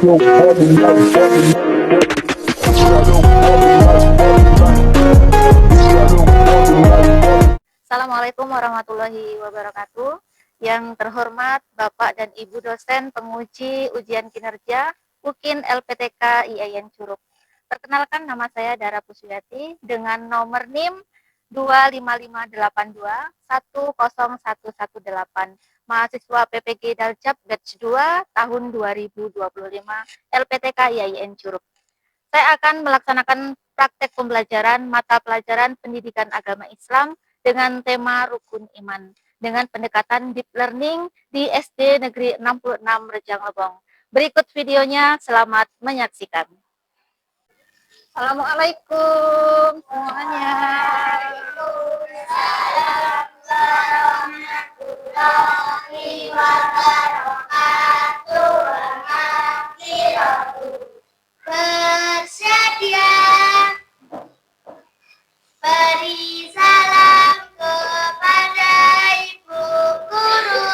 Assalamualaikum warahmatullahi wabarakatuh. Yang terhormat Bapak dan Ibu dosen penguji ujian kinerja UKIN LPTK IAIN Curug. Perkenalkan, nama saya Dara Pusuyati dengan nomor NIM 25582101118, mahasiswa PPG Daljab Batch 2 tahun 2025 LPTK IAIN Curug. Saya akan melaksanakan praktek pembelajaran mata pelajaran pendidikan agama Islam dengan tema Rukun Iman dengan pendekatan deep learning di SD Negeri 66 Rejang Lebong. Berikut videonya, selamat menyaksikan. Assalamualaikum semuanya. Bersedia beri salam kepada Ibu Guru.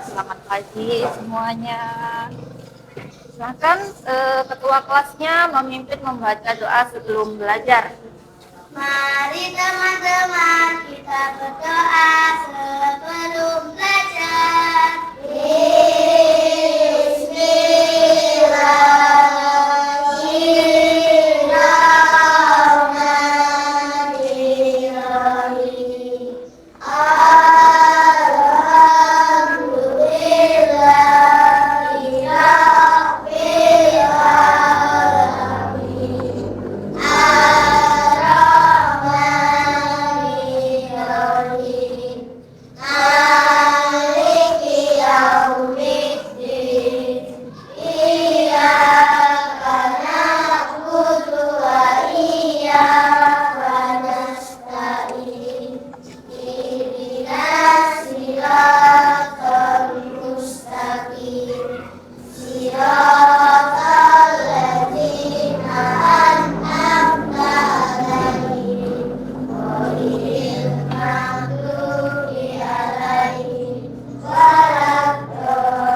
Selamat pagi semuanya. Silakan ketua kelasnya memimpin membaca doa sebelum belajar. Mari teman-teman kita berdoa sebelum belajar. Bismillahirrahmanirrahim.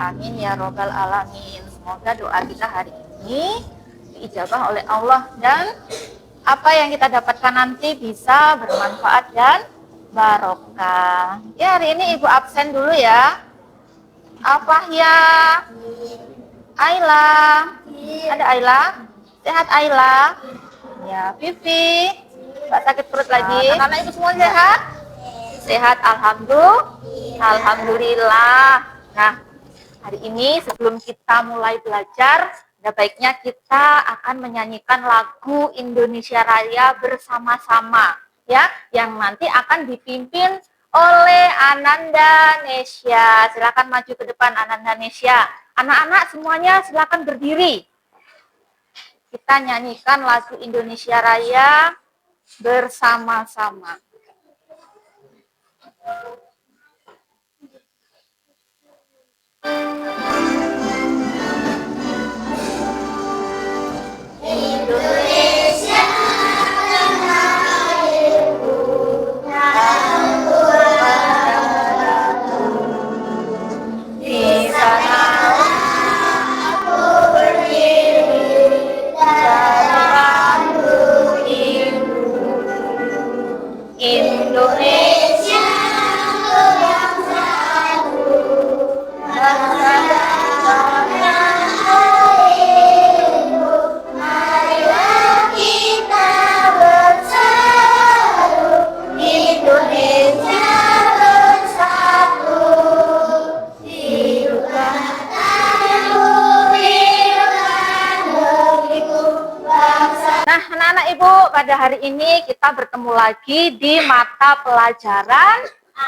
Amin ya robbal alamin. Semoga doa kita hari ini diijabah oleh Allah dan apa yang kita dapatkan nanti bisa bermanfaat dan barokah. Ya, hari ini Ibu absen dulu ya. Apa ya? Ayla. Ada Ayla? Sehat Ayla? Ya, Vivi. Nggak sakit perut lagi? Anak-anak Ibu semua sehat? Sehat, alhamdulillah. Nah, hari ini sebelum kita mulai belajar, ada baiknya kita akan menyanyikan lagu Indonesia Raya bersama-sama, ya, yang nanti akan dipimpin oleh Ananda Nesya. Silakan maju ke depan Ananda Nesya. Anak-anak semuanya silakan berdiri. Kita nyanyikan lagu Indonesia Raya bersama-sama. Indonesia tanah airku, Di sana aku berdiri dalam Indonesia yang satu, bangsa tanah airku. Marilah kita bersatu, Indonesia bersatu. Hiduplah tanahku, hiduplah negeriku, bangsa. Nah, anak-anak Ibu, pada hari ini kita bertemu lagi di mata pelajaran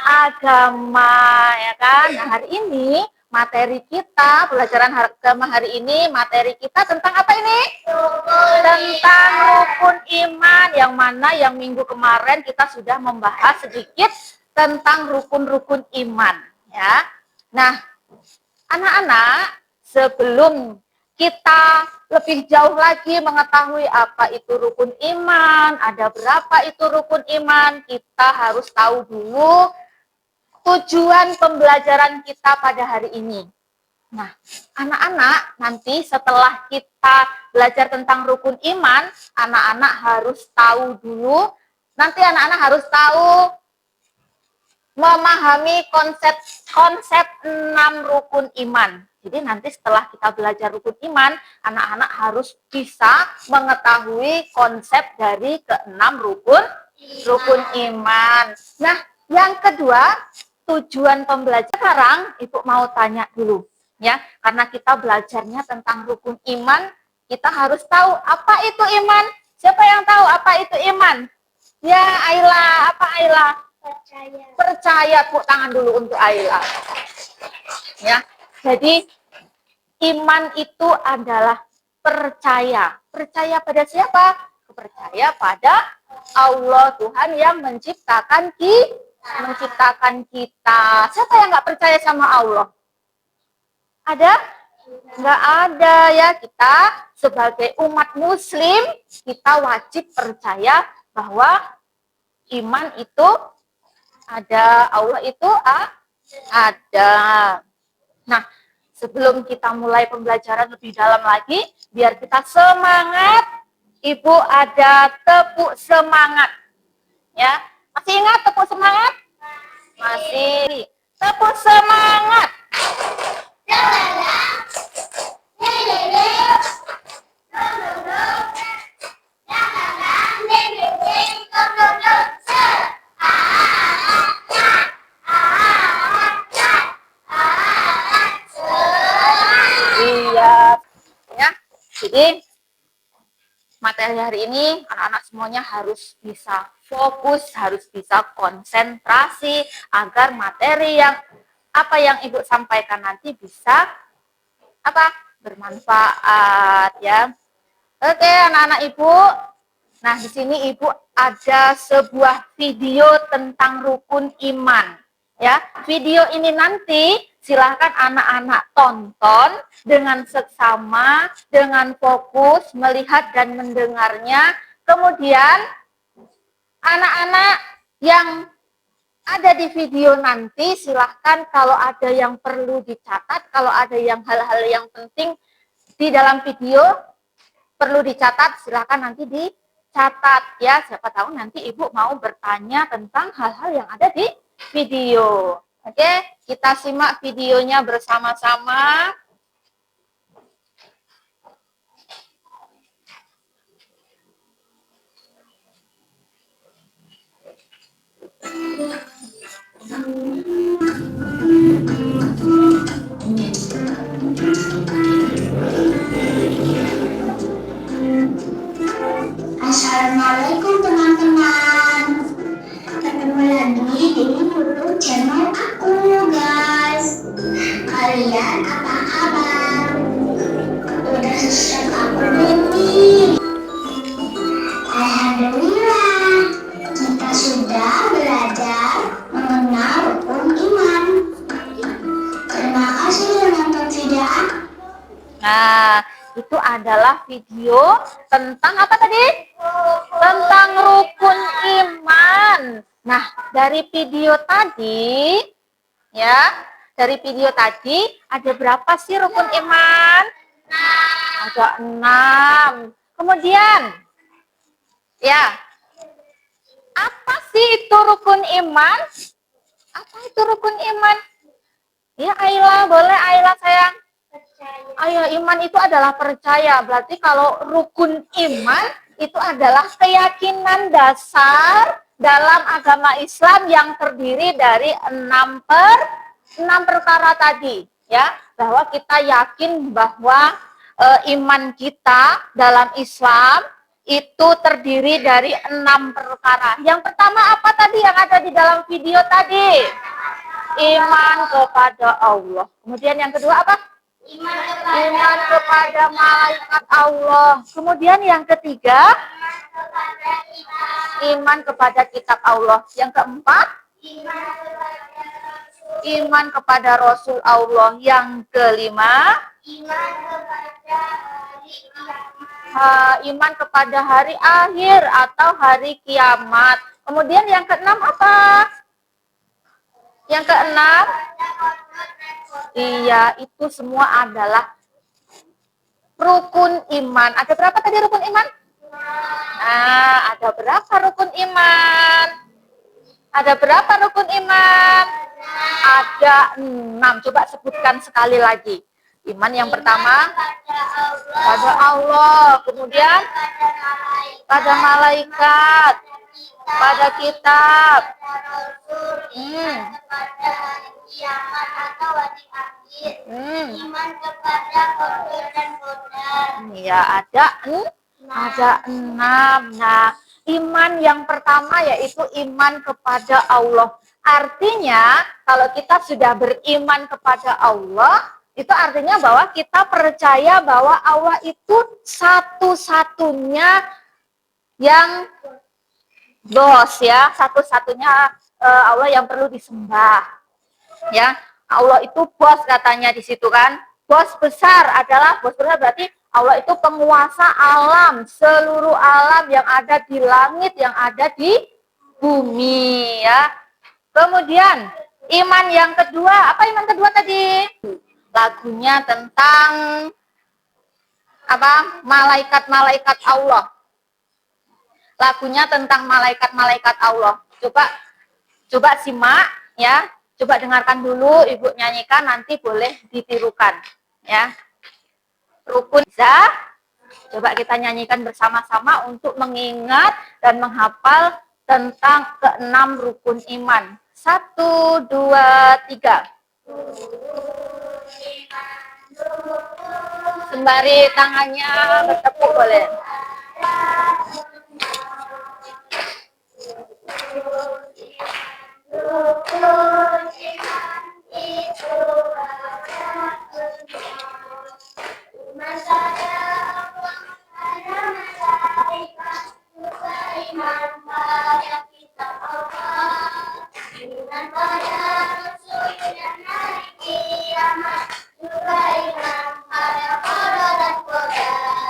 agama, ya kan? Nah, hari ini materi kita, pelajaran agama hari ini, materi kita tentang apa ini? Tentang rukun iman, yang mana yang minggu kemarin kita sudah membahas sedikit tentang rukun-rukun iman. Ya. Nah, anak-anak, sebelum kita lebih jauh lagi mengetahui apa itu rukun iman, ada berapa itu rukun iman, kita harus tahu dulu tujuan pembelajaran kita pada hari ini. Nah, anak-anak nanti setelah kita belajar tentang rukun iman, anak-anak harus tahu dulu, nanti anak-anak harus tahu memahami konsep 6 rukun iman. Jadi nanti setelah kita belajar rukun iman, anak-anak harus bisa mengetahui konsep dari ke-6 rukun iman. Nah, yang kedua, tujuan pembelajaran sekarang Ibu mau tanya dulu ya, karena kita belajarnya tentang rukun iman, kita harus tahu apa itu iman. Siapa yang tahu apa itu iman? Ya, Ayla, apa Ayla? Percaya. Percaya, tepuk tangan dulu untuk Ayla. Ya, jadi iman itu adalah percaya. Percaya pada siapa? Percaya pada Allah, Tuhan yang menciptakan kita. Siapa yang nggak percaya sama Allah? Ada? Nggak ada ya. Kita sebagai umat muslim, kita wajib percaya bahwa iman itu ada, Allah itu ada. Nah, sebelum kita mulai pembelajaran lebih dalam lagi, biar kita semangat, Ibu ada tepuk semangat. Ya, masih ingat tepuk semangat? Masih. Tepuk semangat. Iya. Ya. Jadi materi hari ini anak-anak semuanya harus bisa fokus, harus bisa konsentrasi agar materi yang apa yang Ibu sampaikan nanti bisa bermanfaat ya. Oke, anak-anak Ibu. Nah, di sini Ibu ada sebuah video tentang rukun iman. Ya, video ini nanti silahkan anak-anak tonton dengan seksama, dengan fokus, melihat dan mendengarnya. Kemudian, anak-anak yang ada di video nanti, silahkan kalau ada yang perlu dicatat, kalau ada yang hal-hal yang penting di dalam video perlu dicatat, silahkan nanti dicatat ya. Siapa tahu nanti Ibu mau bertanya tentang hal-hal yang ada di video. Oke, kita simak videonya bersama-sama. Assalamualaikum teman-teman. Ketemu lagi di YouTube channel aku guys. Kalian apa kabar? Udah subscribe aku belum nih? Alhamdulillah, kita sudah belajar mengenal rukun iman. Terima kasih sudah nonton video aku. Nah, itu adalah video tentang apa tadi? Tentang rukun iman. Nah, dari video tadi, ya, dari video tadi ada berapa sih rukun iman? Ada 6. Kemudian, ya, apa sih itu rukun iman? Apa itu rukun iman? Ya, Ayla, boleh Ayla sayang. Ayo, iman itu adalah percaya. Berarti kalau rukun iman itu adalah keyakinan dasar dalam agama Islam yang terdiri dari 6 perkara tadi, ya. Bahwa kita yakin bahwa iman kita dalam Islam itu terdiri dari 6 perkara. Yang pertama apa tadi yang ada di dalam video tadi? Iman kepada Allah. Kemudian yang kedua apa? Iman kepada malaikat Allah. Kemudian yang ketiga, iman kepada kitab Allah. Yang keempat, iman kepada Rasul Allah. Yang kelima, iman kepada hari akhir atau hari kiamat. Kemudian yang keenam apa? Yang keenam, iya, itu semua adalah rukun iman. Ada berapa tadi rukun iman? Nah, ada berapa rukun iman? Ada berapa rukun iman? Ada 6. Coba sebutkan sekali lagi. Iman yang pertama pada Allah, kemudian pada malaikat, pada kitab, ya ada 6. Nah, iman yang pertama yaitu iman kepada Allah. Artinya kalau kita sudah beriman kepada Allah, itu artinya bahwa kita percaya bahwa Allah itu satu-satunya yang bos ya, satu-satunya Allah yang perlu disembah. Ya, Allah itu bos katanya di situ kan. Bos besar adalah bos besar berarti Allah itu penguasa alam, seluruh alam yang ada di langit, yang ada di bumi ya. Kemudian iman yang kedua, apa iman kedua tadi? Lagunya tentang apa? Malaikat-malaikat Allah. Lagunya tentang malaikat-malaikat Allah. Coba simak ya. Coba dengarkan dulu, Ibu nyanyikan, nanti boleh ditirukan ya. Rukun bisa. Coba kita nyanyikan bersama-sama untuk mengingat dan menghafal tentang keenam rukun iman. 1, 2, 3. Sembari tangannya bertepuk boleh.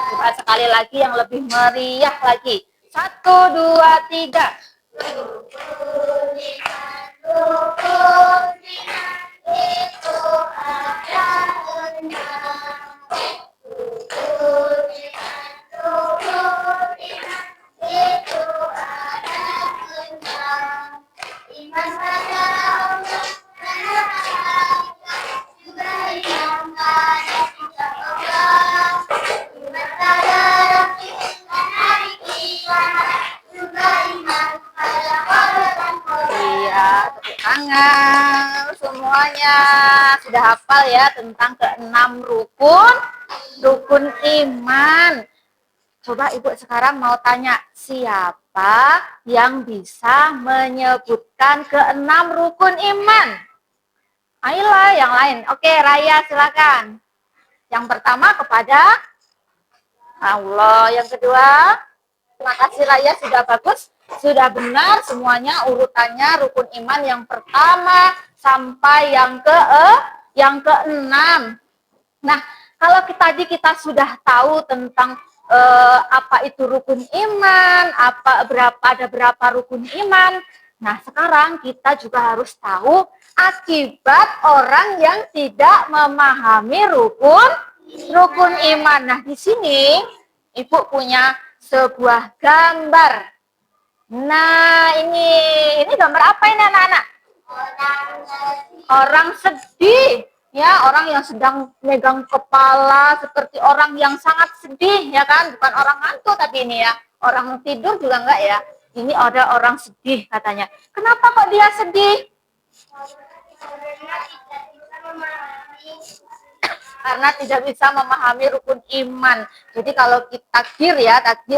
Coba sekali lagi yang lebih meriah lagi. 1, 2, 3. Tangan semuanya sudah hafal ya tentang keenam rukun iman. Coba Ibu sekarang mau tanya, siapa yang bisa menyebutkan keenam rukun iman? Ayolah yang lain. Oke, Raya silakan. Yang pertama kepada Allah, yang kedua, terima kasih Raya, sudah bagus. Sudah benar semuanya urutannya rukun iman yang pertama sampai yang keenam. Nah, kalau tadi kita sudah tahu tentang apa itu rukun iman, ada berapa rukun iman. Nah, sekarang kita juga harus tahu akibat orang yang tidak memahami rukun iman. Nah, di sini Ibu punya sebuah gambar. Nah, ini gambar apa ini anak-anak? Orang sedih, ya, orang yang sedang megang kepala seperti orang yang sangat sedih, ya kan? Bukan orang ngantuk tapi ini ya, orang tidur juga enggak ya. Ini ada orang sedih katanya. Kenapa kok dia sedih? Karena tidak bisa memahami rukun iman. Jadi kalau kita takdir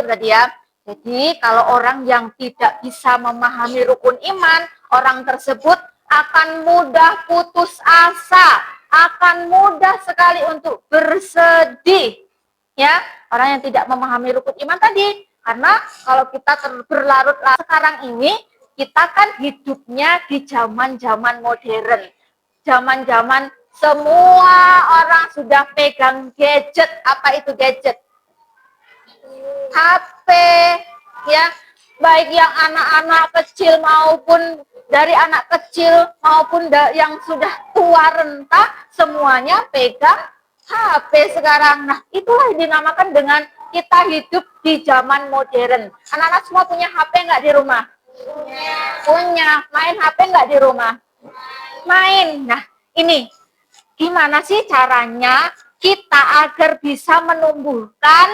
tadi ya. Jadi kalau orang yang tidak bisa memahami rukun iman, orang tersebut akan mudah putus asa, akan mudah sekali untuk bersedih. Ya, orang yang tidak memahami rukun iman tadi. Karena kalau kita berlarut-larut sekarang ini, kita kan hidupnya di zaman-zaman modern. Zaman-zaman semua orang sudah pegang gadget. Apa itu gadget? HP, ya, baik yang anak-anak kecil maupun dari anak kecil maupun yang sudah tua renta, semuanya pegang HP sekarang. Nah, itulah yang dinamakan dengan kita hidup di zaman modern. Anak-anak semua punya HP nggak di rumah? Punya. Main HP nggak di rumah? Main. Nah, ini gimana sih caranya kita agar bisa menumbuhkan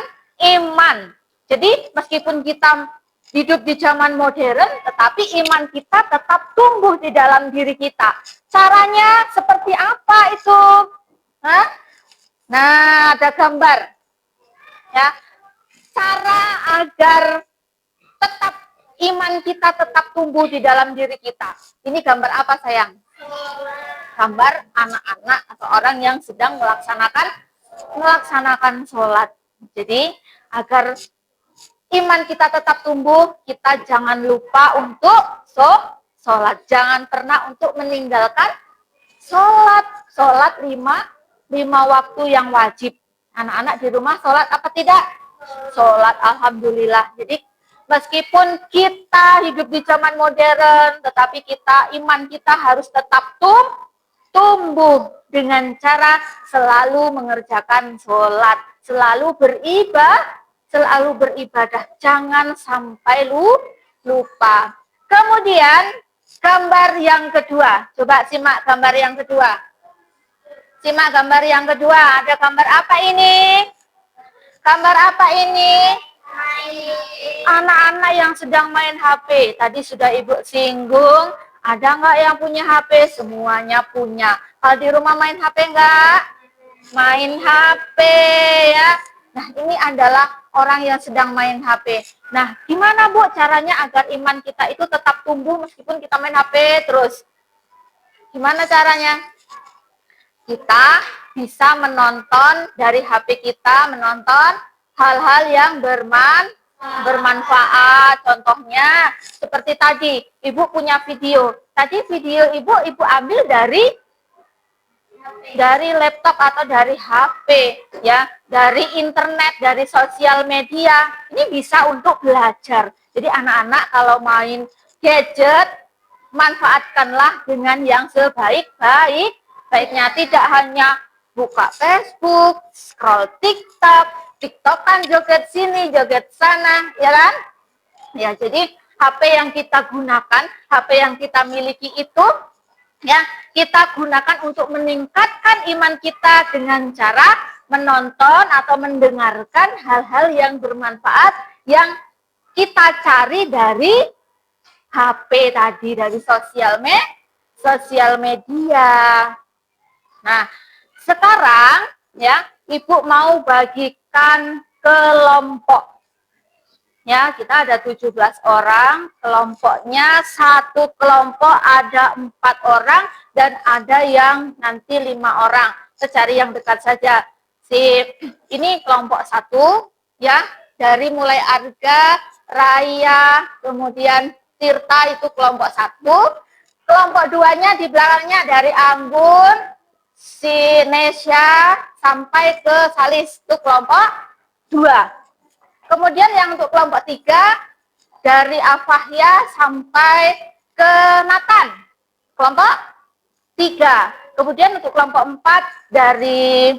iman? Jadi meskipun kita hidup di zaman modern, tetapi iman kita tetap tumbuh di dalam diri kita. Caranya seperti apa itu? Hah? Nah, ada gambar. Ya. Cara agar tetap iman kita tetap tumbuh di dalam diri kita. Ini gambar apa, sayang? Gambar anak-anak atau orang yang sedang melaksanakan sholat. Jadi agar iman kita tetap tumbuh, kita jangan lupa untuk sholat. Jangan pernah untuk meninggalkan sholat. Sholat lima waktu yang wajib. Anak-anak di rumah sholat apa tidak? Sholat, alhamdulillah. Jadi meskipun kita hidup di zaman modern, tetapi iman kita harus tetap tumbuh dengan cara selalu mengerjakan sholat, selalu beribadah, jangan sampai lupa. Kemudian gambar yang kedua, coba simak gambar yang kedua. Simak gambar yang kedua, ada gambar apa ini? Gambar apa ini? Anak-anak yang sedang main HP. Tadi sudah Ibu singgung, ada nggak yang punya HP? Semuanya punya. Kalau di rumah main HP nggak? Main HP ya. Nah, ini adalah orang yang sedang main HP. Nah, gimana Bu caranya agar iman kita itu tetap tumbuh meskipun kita main HP terus? Gimana caranya? Kita bisa menonton dari HP kita, menonton hal-hal yang bermanfaat. Contohnya seperti tadi, Ibu punya video. Tadi video Ibu ambil dari laptop atau dari HP, ya, dari internet, dari sosial media. Ini bisa untuk belajar. Jadi anak-anak kalau main gadget, manfaatkanlah dengan yang sebaik-baiknya. Tidak hanya buka Facebook, scroll TikTok, TikTokan joget sini, joget sana, ya kan? Ya, jadi HP yang kita gunakan, HP yang kita miliki itu, ya, kita gunakan untuk meningkatkan iman kita dengan cara menonton atau mendengarkan hal-hal yang bermanfaat yang kita cari dari HP tadi, dari sosial media. Nah, sekarang ya, Ibu mau bagikan kelompok. Ya, kita ada 17 orang, kelompoknya satu kelompok ada 4 orang dan ada yang nanti 5 orang. Kita cari yang dekat saja. Ini kelompok 1 ya, dari mulai Arga, Raya, kemudian Tirta itu kelompok 1. Kelompok 2-nya di belakangnya dari Anggun, Sinesya sampai ke Salis itu kelompok 2. Kemudian yang untuk kelompok 3 dari Afahya sampai ke Nathan, kelompok 3. Kemudian untuk kelompok 4 dari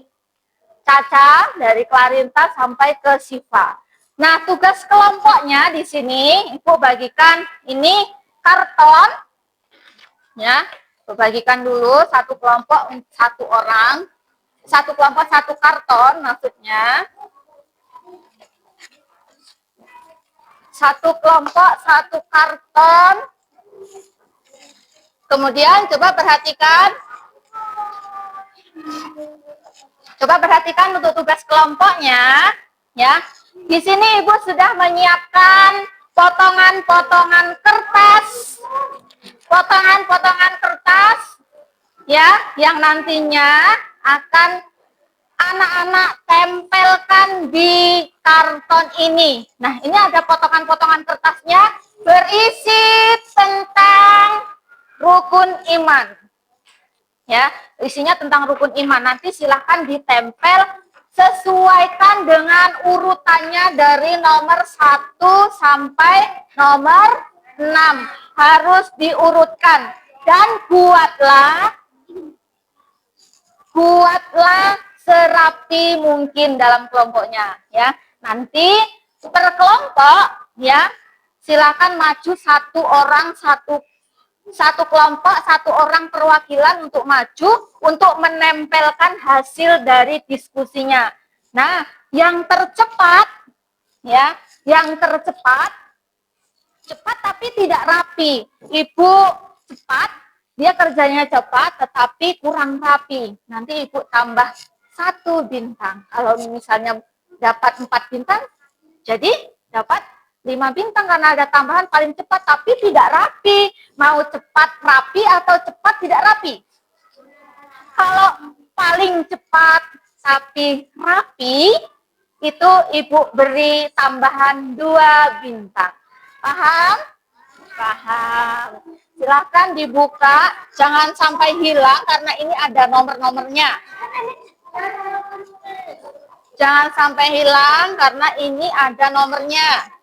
Caca, dari Clarinta sampai ke Siva. Nah, tugas kelompoknya di sini Ibu bagikan ini karton, ya. Ibu bagikan dulu satu kelompok 1 orang, satu kelompok 1 karton maksudnya. Satu kelompok 1 karton. Kemudian coba perhatikan. Coba perhatikan untuk tugas kelompoknya, ya. Di sini Ibu sudah menyiapkan potongan-potongan kertas. Potongan-potongan kertas ya, yang nantinya akan anak-anak tempelkan di karton ini. Nah, ini ada potongan-potongan kertasnya berisi tentang rukun iman. Ya, isinya tentang rukun iman. Nanti silahkan ditempel, sesuaikan dengan urutannya dari nomor 1 sampai nomor 6. Harus diurutkan dan buatlah serapi mungkin dalam kelompoknya, ya. Nanti per kelompok, ya, silakan maju satu orang, satu kelompok, satu orang perwakilan untuk maju untuk menempelkan hasil dari diskusinya. Nah, yang tercepat, ya, yang tercepat, cepat tapi tidak rapi. Ibu cepat, dia kerjanya cepat tetapi kurang rapi. Nanti ibu tambah 1 bintang. Kalau misalnya dapat 4 bintang, jadi dapat 5 bintang karena ada tambahan paling cepat tapi tidak rapi. Mau cepat rapi atau cepat tidak rapi? Kalau paling cepat tapi rapi, itu ibu beri tambahan 2 bintang. Paham? Paham. Silahkan dibuka, jangan sampai hilang karena ini ada nomor-nomornya. Jangan sampai hilang karena ini ada nomornya.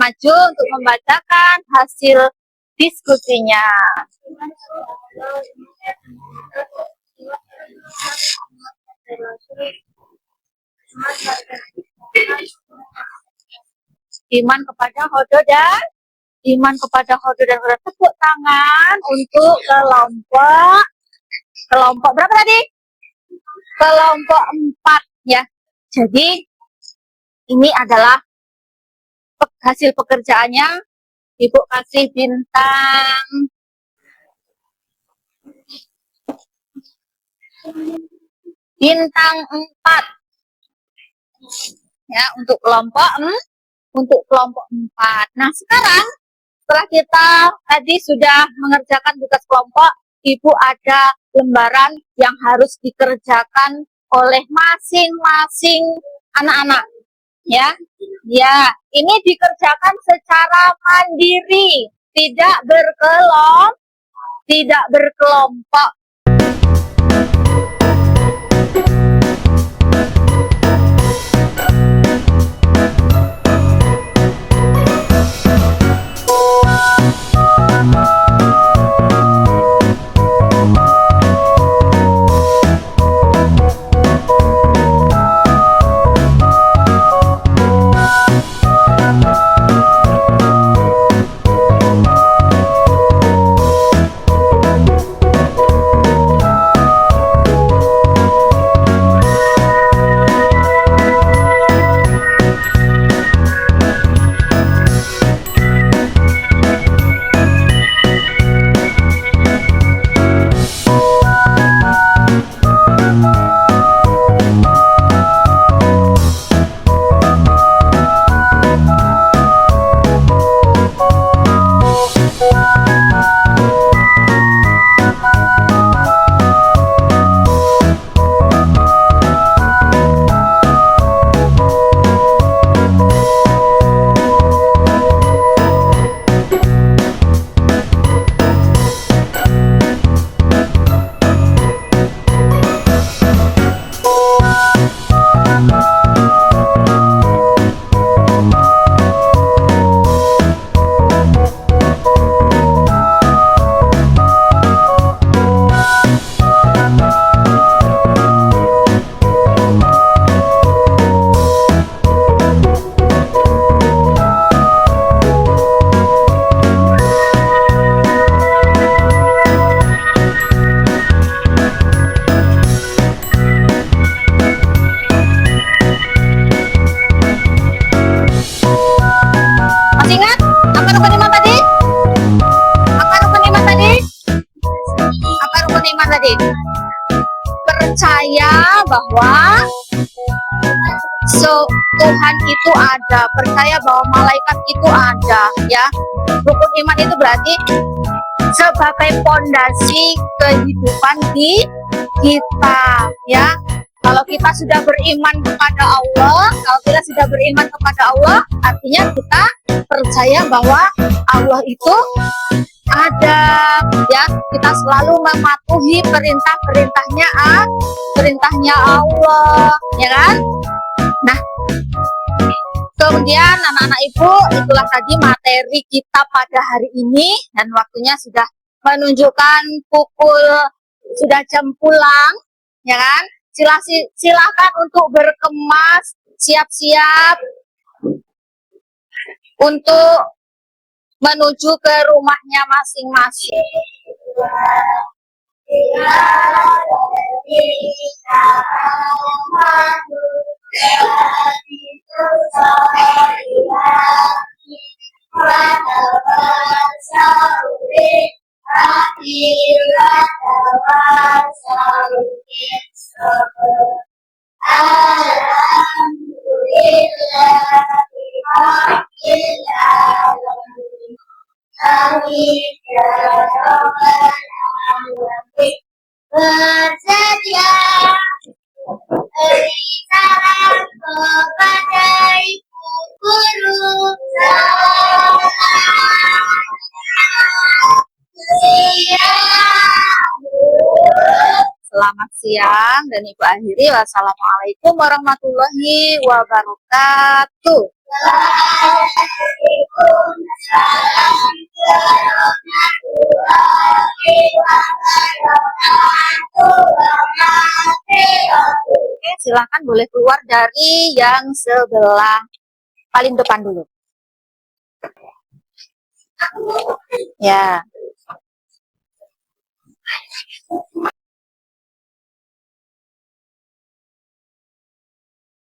Maju untuk membacakan hasil diskusinya. Iman kepada Hodo dan tepuk tangan untuk kelompok berapa tadi? Kelompok 4 ya. Jadi ini adalah hasil pekerjaannya. Ibu kasih bintang 4 ya untuk kelompok 4. Nah, sekarang setelah kita tadi sudah mengerjakan tugas kelompok, Ibu ada lembaran yang harus dikerjakan oleh masing-masing anak-anak. Ya, ini dikerjakan secara mandiri, tidak berkelompok. rukun iman tadi? Percaya bahwa Tuhan itu ada, percaya bahwa malaikat itu ada, ya. Rukun iman itu berarti sebagai pondasi kehidupan di kita, ya. Kalau kita sudah beriman kepada Allah, artinya kita percaya bahwa Allah itu ada, ya. Kita selalu mematuhi perintahnya Allah, ya kan? Nah, kemudian anak-anak ibu, itulah tadi materi kita pada hari ini, dan waktunya sudah menunjukkan pukul, sudah jam pulang, ya kan? Silakan untuk berkemas, siap-siap untuk menuju ke rumahnya masing-masing. Bersedia beri salam kepada ibu guru. Selamat siang, dan Ibu akhiri. Wassalamualaikum warahmatullahi wabarakatuh. Oke, silakan boleh keluar dari yang sebelah paling depan dulu. Ya.